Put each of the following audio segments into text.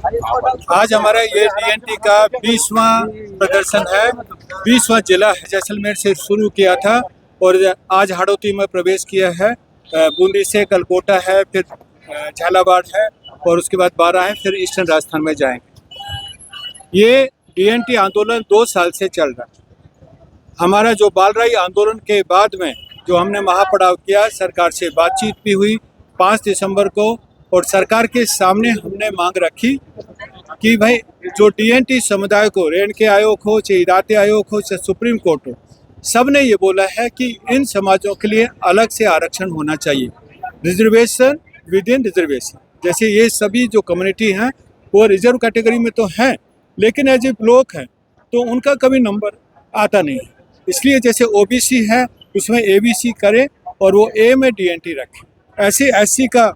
आज हमारा ये डीएनटी का 20वां प्रदर्शन है। 20वां जिला है, जैसलमेर से शुरू किया था और आज हाड़ौती में प्रवेश किया है। बूंदी से कलकोटा है, फिर झालावाड़ है और उसके बाद बारां है, फिर ईस्टर्न राजस्थान में जाएंगे। ये डीएनटी आंदोलन 2 साल से चल रहा है। हमारा जो बालराई आंदोलन के बाद में जो हमने महापड़ाव किया, सरकार से बातचीत भी हुई 5 दिसंबर को, और सरकार के सामने हमने मांग रखी कि भाई जो डीएनटी समुदाय को, रेणके आयोग हो, चाहे इदाते आयोग हो, चाहे सुप्रीम कोर्ट हो, सब ने ये बोला है कि इन समाजों के लिए अलग से आरक्षण होना चाहिए, रिजर्वेशन विद इन रिजर्वेशन। जैसे ये सभी जो कम्युनिटी हैं वो रिजर्व कैटेगरी में तो हैं, लेकिन एज ए ब्लॉक है तो उनका कभी नंबर आता नहीं है। इसलिए जैसे ओबीसी है उसमें एबीसी करे और वो ए में डीएनटी रखे, ऐसे एससी का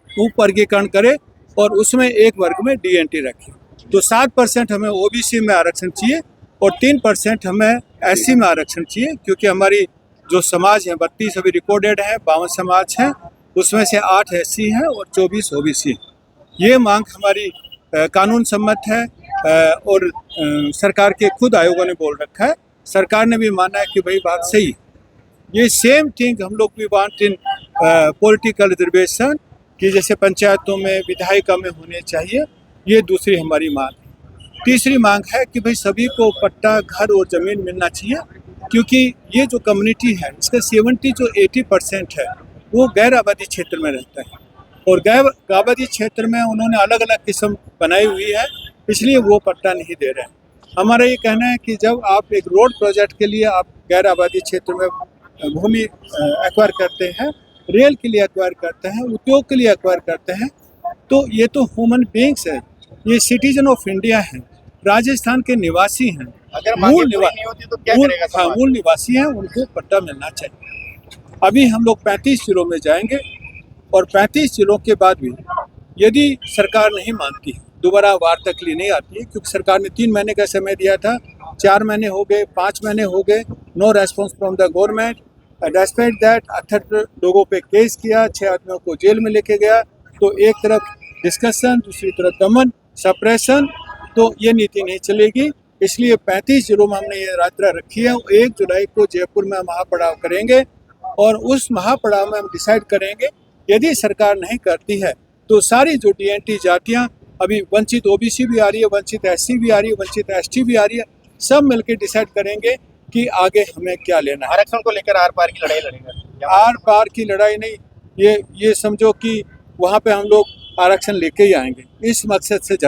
उप वर्गीकरण करे और उसमें एक वर्ग में डीएनटी रखे। तो 7% हमें ओबीसी में आरक्षण चाहिए और 3% हमें एससी में आरक्षण चाहिए, क्योंकि हमारी जो समाज है 32 अभी रिकॉर्डेड है, 52 समाज हैं, उसमें से 8 एससी हैं और 24 ओबीसी हैं। ये मांग हमारी कानून सम्मत है और सरकार के खुद आयोगों ने बोल रखा है। सरकार ने भी माना है कि भाई बात सही है। ये सेम थिंग हम लोग भी वांट इन पॉलिटिकल रिजर्वेशन कि जैसे पंचायतों में, विधायिका में होने चाहिए। ये दूसरी हमारी मांग है। तीसरी मांग है कि भाई सभी को पट्टा, घर और ज़मीन मिलना चाहिए, क्योंकि ये जो कम्युनिटी है इसका 80% है वो गैर आबादी क्षेत्र में रहता है और गैर आबादी क्षेत्र में उन्होंने अलग अलग किस्म बनाई हुई है, इसलिए वो पट्टा नहीं दे रहे हैं। हमारा ये कहना है कि जब आप एक रोड प्रोजेक्ट के लिए आप गैर आबादी क्षेत्र में भूमि एक्वायर करते हैं, रेल के लिए एक्वायर करते हैं, उद्योग के लिए एक्वायर करते हैं, तो ये तो ह्यूमन बींग्स है, ये सिटीजन ऑफ इंडिया हैं, राजस्थान के निवासी हैं, मूल निवासी हैं, उनको पट्टा मिलना चाहिए। अभी हम लोग 35 जिलों में जाएंगे और 35 जिलों के बाद भी यदि सरकार नहीं मानती है, दोबारा वार्ता के लिए नहीं आती है, क्योंकि सरकार ने 3 महीने का समय दिया था, 4 महीने हो गए, 5 महीने हो गए, no response from the government. Despite that 68 लोगों पे केस किया, 6 आदमियों को जेल में लेके गया। तो एक तरफ डिस्कशन, दूसरी तरफ दमन, सप्रेशन, तो ये नीति नहीं चलेगी। इसलिए 35 जिलों में हमने ये यात्रा रखी है। 1 जुलाई को जयपुर में महापड़ाव करेंगे और उस महापड़ाव में हम डिसाइड करेंगे, यदि सरकार नहीं करती है तो सारी जो डीएनटी जातियाँ, अभी वंचित ओबीसी भी आ रही है, वंचित एससी भी आ रही है, वंचित एसटी भी आ रही है, सब मिलकर डिसाइड करेंगे कि आगे हमें क्या लेना है। आरक्षण को लेकर आर पार की लड़ाई लड़ेंगे। आर पार की लड़ाई नहीं, ये समझो कि वहाँ पे हम लोग आरक्षण लेके ही आएंगे, इस मकसद से जा